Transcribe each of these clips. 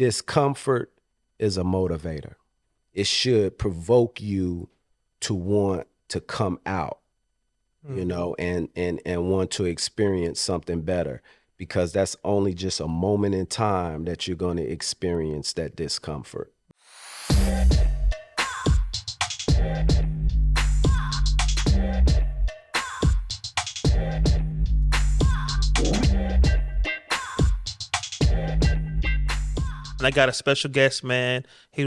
discomfort is a motivator. It should provoke you to want to come out, you know, and want to experience something better, because that's only just a moment in time that you're going to experience that discomfort. And I got a special guest, man. He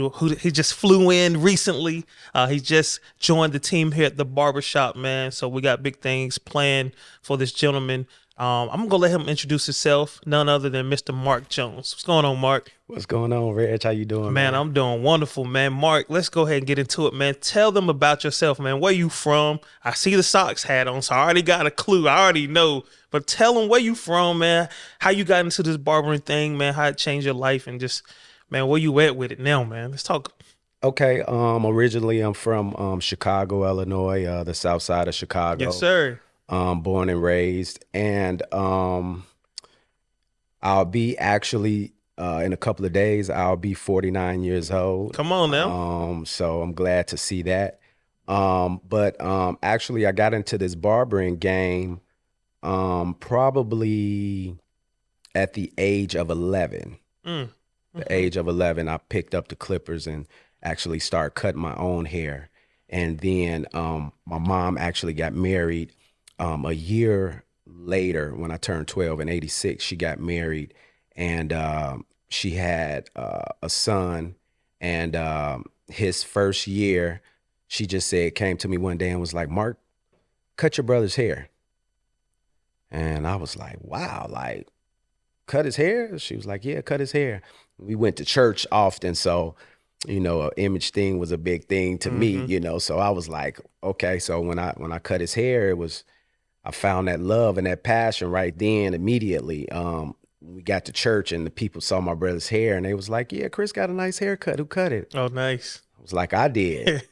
just flew in recently. He just joined the team here at the barbershop, man. So we got big things planned for this gentleman. I'm going to let him introduce himself. None other than Mr. Mark Jones. What's going on, Mark? What's going on, Reg? How you doing, Man, I'm doing wonderful, man. Mark, let's go ahead and get into it, man. Tell them about yourself, man. Where you from? I see the socks hat on, so I already got a clue. I already know. But tell them where you from, man. How you got into this barbering thing, man. How it changed your life, and just, man, where you at with it now, man. Let's talk. Okay. Originally I'm from Chicago, Illinois, the south side of Chicago. Yes, sir. Born and raised. And I'll be actually in a couple of days, I'll be 49 years old. Come on now. So I'm glad to see that. But actually I got into this barbering game probably at the age of 11. The age of 11, I picked up the clippers and actually started cutting my own hair. And then my mom actually got married a year later when I turned 12 in 86. She got married, and she had a son. And his first year, she just came to me one day and was like, "Mark, cut your brother's hair." And I was like, wow, like, cut his hair? She was like, yeah, cut his hair. We went to church often, so, you know, an image thing was a big thing to me, you know. So I was like, okay. So when I cut his hair, I found that love and that passion right then immediately. We got to church and the people saw my brother's hair and they was like, yeah, Chris got a nice haircut. Who cut it? Oh, nice. I was like, I did.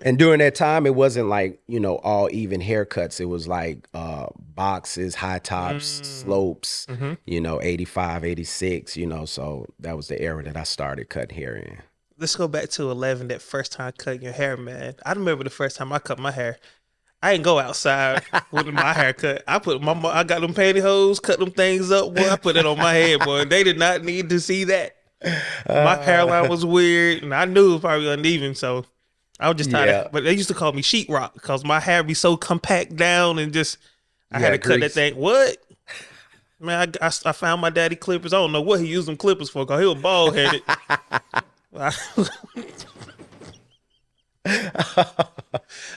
And during that time, it wasn't like, you know, all even haircuts. It was like boxes, high tops, slopes, you know, 85, 86, you know. So that was the era that I started cutting hair in. Let's go back to 11, that first time cutting your hair, man. I remember the first time I cut my hair. I didn't go outside with my haircut. I got them pantyhose, cut them things up, boy. I put it on my head, boy. They did not need to see that. My hairline was weird, and I knew it was probably uneven, so I was just tired. But they used to call me sheetrock because my hair be so compact down, and just I had to cut that thing. What? Man, I found my daddy clippers. I don't know what he used them clippers for because he was bald headed.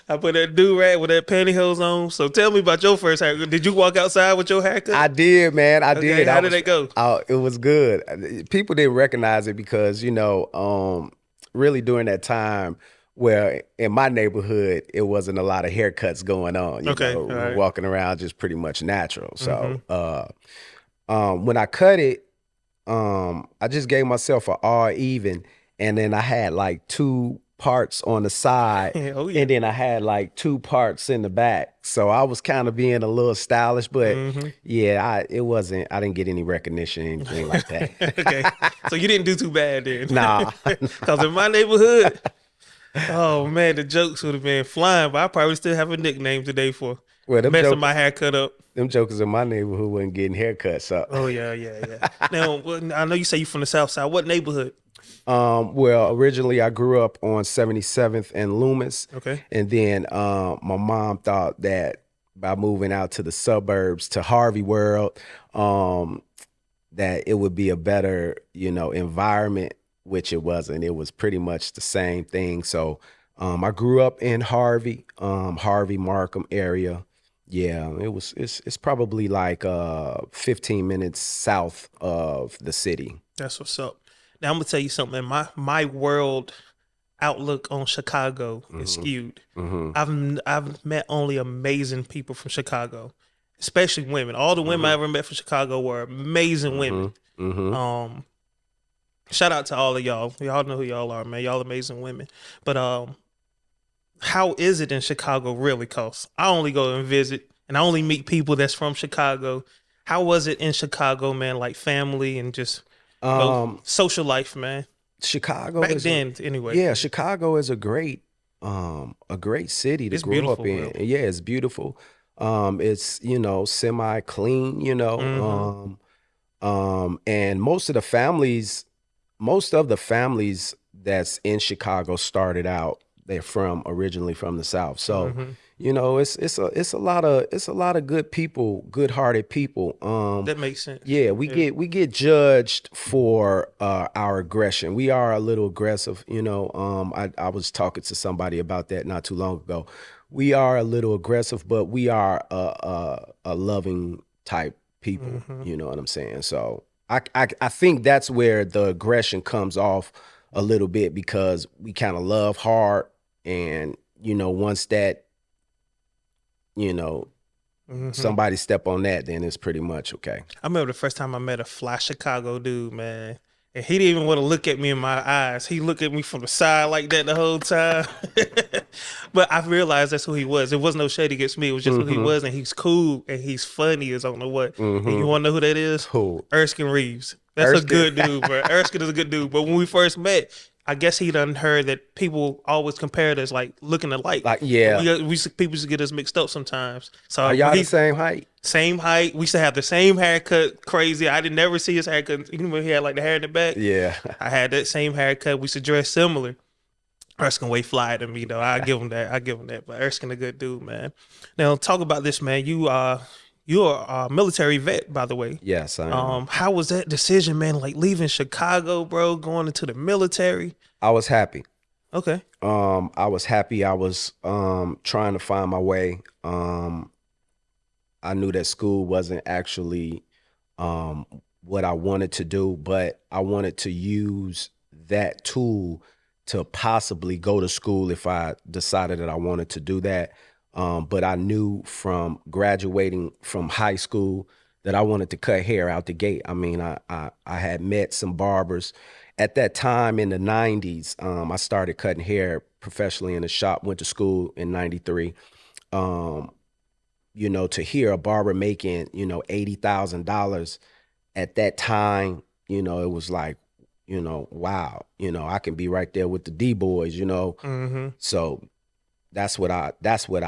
I put that do-rag with that pantyhose on. So tell me about your first haircut. Did you walk outside with your haircut? I did, man. I did. How did it go? It was good. People didn't recognize it because, you know, really during that time where in my neighborhood, it wasn't a lot of haircuts going on. You know, right. Walking around just pretty much natural. So when I cut it, I just gave myself an all even. And then I had like 2 parts on the side, and then I had like 2 parts in the back. So I was kind of being a little stylish, but I didn't get any recognition, anything like that. Okay, so you didn't do too bad then. Nah. Because in my neighborhood, oh man, the jokes would have been flying, but I probably still have a nickname today for messing my haircut up. Them jokers in my neighborhood wasn't getting haircuts up. Oh yeah. Now, I know you say you're from the south side. What neighborhood? Well, originally I grew up on 77th and Loomis. Okay. And then my mom thought that by moving out to the suburbs to Harvey World, that it would be a better, you know, environment, which it wasn't. It was pretty much the same thing. So I grew up in Harvey, Markham area. Yeah, it's probably like 15 minutes south of the city. That's what's up. Now, I'm going to tell you something, man. My world outlook on Chicago is skewed. I've met only amazing people from Chicago, especially women. All the women I ever met from Chicago were amazing women. Shout out to all of y'all. Y'all know who y'all are, man. Y'all amazing women. But how is it in Chicago, really? Because I only go and visit, and I only meet people that's from Chicago. How was it in Chicago, man, like family and just... Social life, man. Chicago Back is a then, anyway. yeah, Chicago is a great city to It's grow up beautiful, in. bro. Yeah, it's beautiful. It's, semi clean, Mm-hmm. and most of the families that's in Chicago started out, they're from originally from the South. So, Mm-hmm. it's a lot of good people, good-hearted people. That makes sense. Yeah, we Yeah. get judged for our aggression. We are a little aggressive, you know. I was talking to somebody about that not too long ago. We are a little aggressive, but we are a loving type people. Mm-hmm. You know what I'm saying? So I think that's where the aggression comes off a little bit because we kind of love hard, and once that you know Mm-hmm. somebody step on that, then it's pretty much okay. I remember the first time I met a fly Chicago dude, man. And he didn't even want to look at me in my eyes. He looked at me from the side like that the whole time. But I realized that's who he was. It was no shade against me. It was just who he Mm-hmm. was. And he's cool and he's funny as I don't know what. And you Mm-hmm. want to know who that is? Who? Erskine Reeves. That's a Erskine. good dude, bro. Erskine is a good dude. But when we first met, I guess he done heard that people always compared us like looking alike. Like, yeah. People used to get us mixed up sometimes. Are So when y'all the he same height? same height. We used to have the same haircut. Crazy. I didn't never see his haircut, even when he had like the hair in the back. Yeah. I had that same haircut. We used to dress similar. Erskine way flyer than me though. I give him that. I give him that. But Erskine a good dude, man. Now talk about this, man. You're a military vet, by the way. Yes, I am. How was that decision, man? Like leaving Chicago, bro, going into the military. I was happy. Okay. I was happy. I was trying to find my way. I knew that school wasn't actually what I wanted to do, but I wanted to use that tool to possibly go to school if I decided that I wanted to do that. But I knew from graduating from high school that I wanted to cut hair out the gate. I mean, I had met some barbers at that time in the 90s. I started cutting hair professionally in the shop, went to school in 93. Um, to hear a barber making, $80,000 at that time, it was like, wow, I can be right there with the D boys. Mm-hmm. So that's what I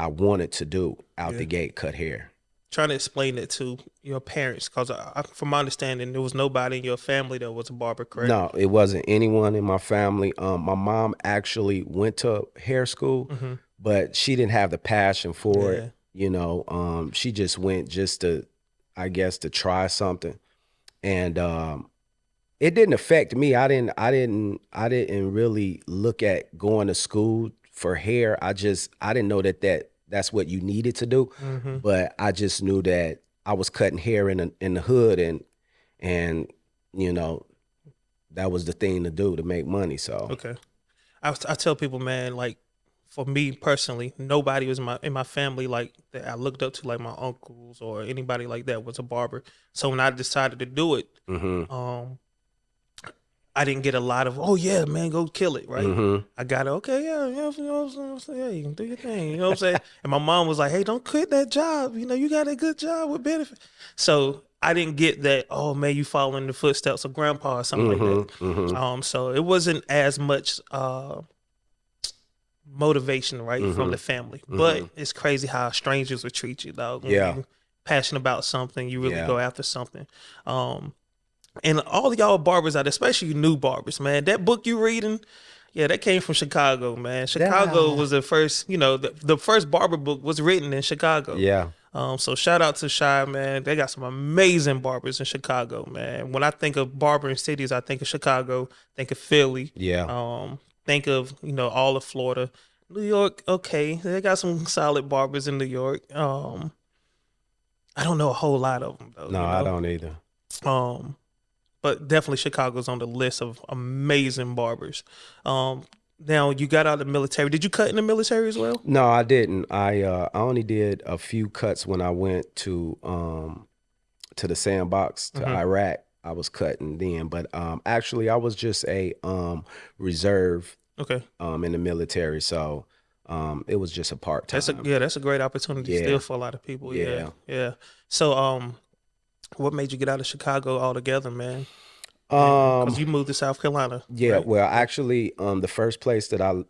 wanted to do out Yeah. the gate, cut hair. Trying to explain it to your parents, because from my understanding, there was nobody in your family that was a barber, correct? No, it wasn't anyone in my family. My mom actually went to hair school, Mm-hmm. but she didn't have the passion for Yeah. it. She just went just to, I guess, to try something. And it didn't affect me. I didn't really look at going to school for hair. I didn't know that's what you needed to do, Mm-hmm. but I just knew that I was cutting hair in the hood, and you know that was the thing to do to make money. So Okay. I tell people, man, like for me personally, nobody was in my family like that I looked up to, like my uncles or anybody like that was a barber. So when I decided to do it, hmm um, I didn't get a lot of, oh yeah, man, go kill it, right? hmm I got it, okay, yeah, what I'm saying? Yeah, you can do your thing, you know what I'm saying? And my mom was like, hey, don't quit that job, you got a good job with benefit. So I didn't get that, oh man, you following the footsteps of grandpa or something like hmm that. hmm So it wasn't as much motivation, right, from hmm the family. hmm But it's crazy how strangers will treat you, dog. When Yeah. you passionate about something, you really Yeah. go after something. Um, and all of y'all barbers out, especially you new barbers, man. That book you reading, yeah, that came from Chicago, man. Chicago Yeah. was the first, the first barber book was written in Chicago. Yeah. So shout out to Shy, man. They got some amazing barbers in Chicago, man. When I think of barbering cities, I think of Chicago, think of Philly, Yeah. think of, all of Florida. New York, okay. They got some solid barbers in New York. I don't know a whole lot of them though, No, I don't either. Um, but definitely Chicago's on the list of amazing barbers. Now you got out of the military. Did you cut in the military as well? No, I didn't. I only did a few cuts when I went to the sandbox to Mm-hmm. Iraq. I was cutting then, but actually I was just a reserve Okay. in the military, so it was just a part time. That's a great opportunity Yeah. still for a lot of people. Yeah. Yeah. Yeah. So what made you get out of Chicago altogether, man? Because you moved to South Carolina. Yeah, right? well, actually, the first place that I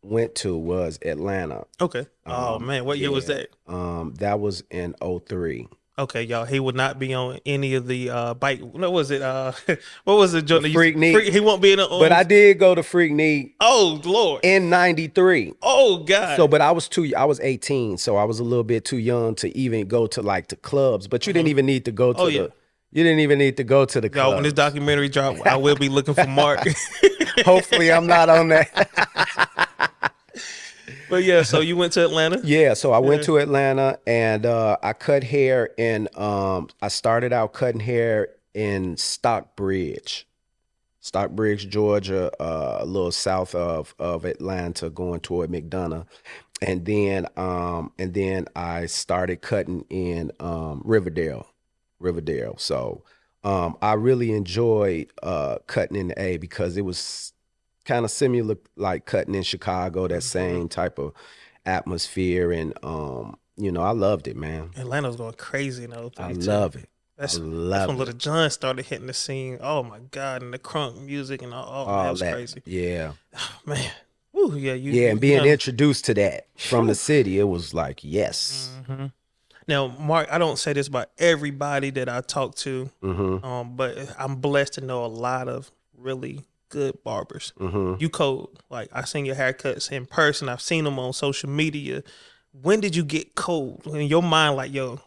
went to was Atlanta. Okay. Oh man, what year was Yeah, that? that was in '03. Okay, y'all. He would not be on any of the bike. What was it? What was the The joint that used Freak to, Neat. He won't be in But I did go to Freak Neat Oh Lord. in '93. Oh God. So, but I was 18, so I was a little bit too young to even go to like the clubs. But you didn't even need to go to Oh yeah. you didn't even need to go to the Y'all, when this clubs. documentary drop, I will be looking for Mark. Hopefully, I'm not on that. But yeah, so you went to Atlanta. Yeah, so I went Yeah. to Atlanta and I cut hair in I started out cutting hair in Stockbridge, Georgia, a little south of Atlanta, going toward McDonough. And then I started cutting in Riverdale. So I really enjoyed cutting in the A because it was kind of similar like cutting in Chicago, that Mhm. same type of atmosphere. And I loved it, man. Atlanta's going crazy in I 03 too. love it. I That's when love it. Little John started hitting the scene. Oh my God, and the crunk music and all. Oh man, it All was that. crazy. Yeah. Man. Woo, yeah, Yeah, and you being done. introduced to that from the Whew. city, it was like, yes. hmm Now, Mark, I don't say this about everybody that I talk to, Mm-hmm. but I'm blessed to know a lot of really good barbers. Mm-hmm. You cold. Like I seen your haircuts in person. I've seen them on social media. When did you get cold in your mind? Like, yo,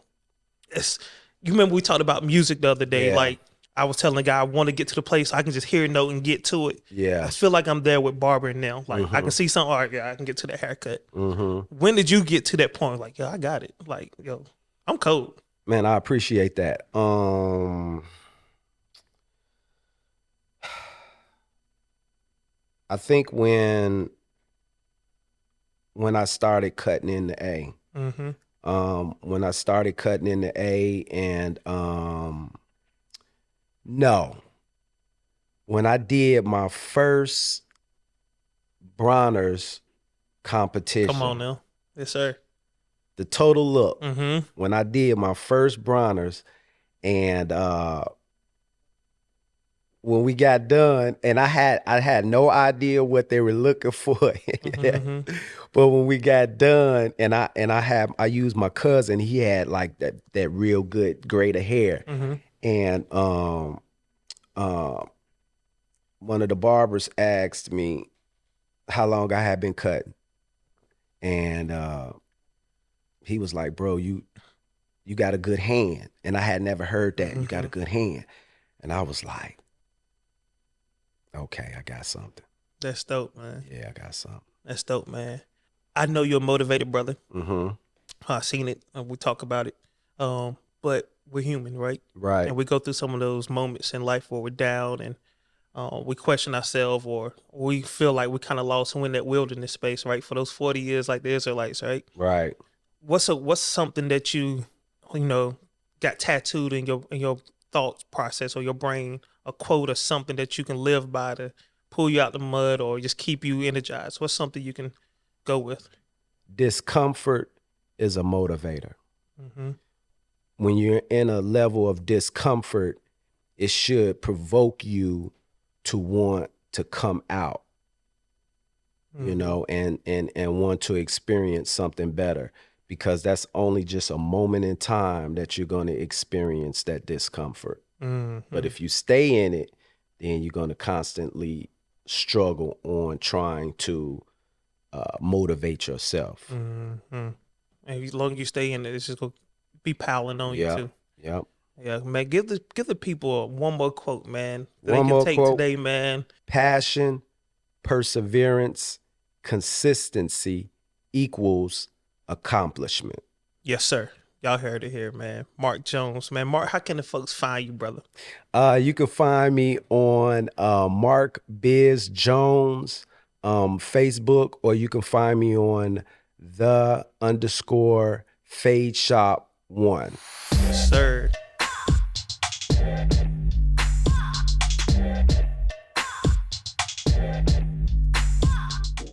it's. You remember we talked about music the other day? Yeah. Like I was telling the guy I want to get to the place I can just hear a note and get to it. I Yeah. feel like I'm there with barbering now. Like I Mm-hmm. can see something. All right, yeah, I can get to that haircut. Mm-hmm. When did you get to that point? Like, yo, I got it. Like, yo, I'm cold. Man, I appreciate that. I think when I started cutting in the A. Mm-hmm. When I started cutting in the A, and no, when I did my first Bronner's Come on competition, now. Yes, sir. the total look, Mm-hmm. when I did my first Bronner's, and when we got done, and I had no idea what they were looking for. Mm-hmm. But when we got done, and I used my cousin, he had like that real good grade of hair. Mm-hmm. And um one of the barbers asked me how long I had been cutting. And he was like, "Bro, you got a good hand." And I had never heard that. You got Mm-hmm. a good hand. And I was like, okay, I got something. That's dope, man. Yeah, I got something. That's dope, man. I know you're a motivated brother. Mm-hmm. I seen it. And we talk about it. But we're human, right? Right. And we go through some of those moments in life where we're down and we question ourselves, or we feel like we kind of lost in that wilderness space, right? For those 40 years, like the Israelites, right? Right. What's something that you know got tattooed in your thought process or your brain, a quote or something that you can live by to pull you out the mud or just keep you energized? What's something you can go with? Discomfort is a motivator. Mm-hmm. When you're in a level of discomfort, it should provoke you to want to come out, and want to experience something better, because that's only just a moment in time that you're going to experience that discomfort. Mm-hmm. But if you stay in it, then you're going to constantly struggle on trying to motivate yourself. Mm-hmm. And as long as you stay in it, it's just gonna be piling on you Yep. too. Yep. Yeah, man. Give the people one more quote, man, that One they can more take quote. today, man. Passion, perseverance, consistency equals accomplishment. Yes, sir. Y'all heard it here, man. Mark Jones, man. Mark, how can the folks find you, brother? You can find me on Mark Biz Jones Facebook, or you can find me on the_fade shop 1. Yes, sir.